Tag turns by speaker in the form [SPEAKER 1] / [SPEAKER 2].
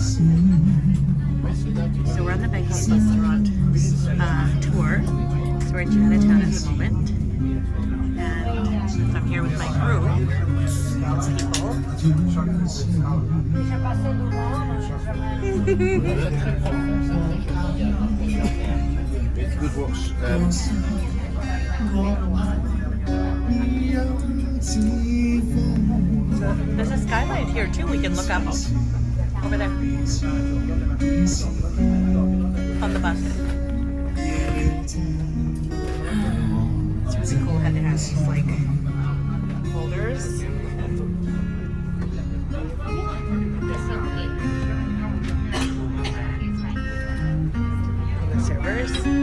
[SPEAKER 1] So we're on the Bangkok restaurant tour. So we're in Chinatown at the moment. And I'm here with my group of people.
[SPEAKER 2] Good works.
[SPEAKER 1] So there's a skylight here too. We can look up over there on the bus. It's really cool how they have these like holders. The servers.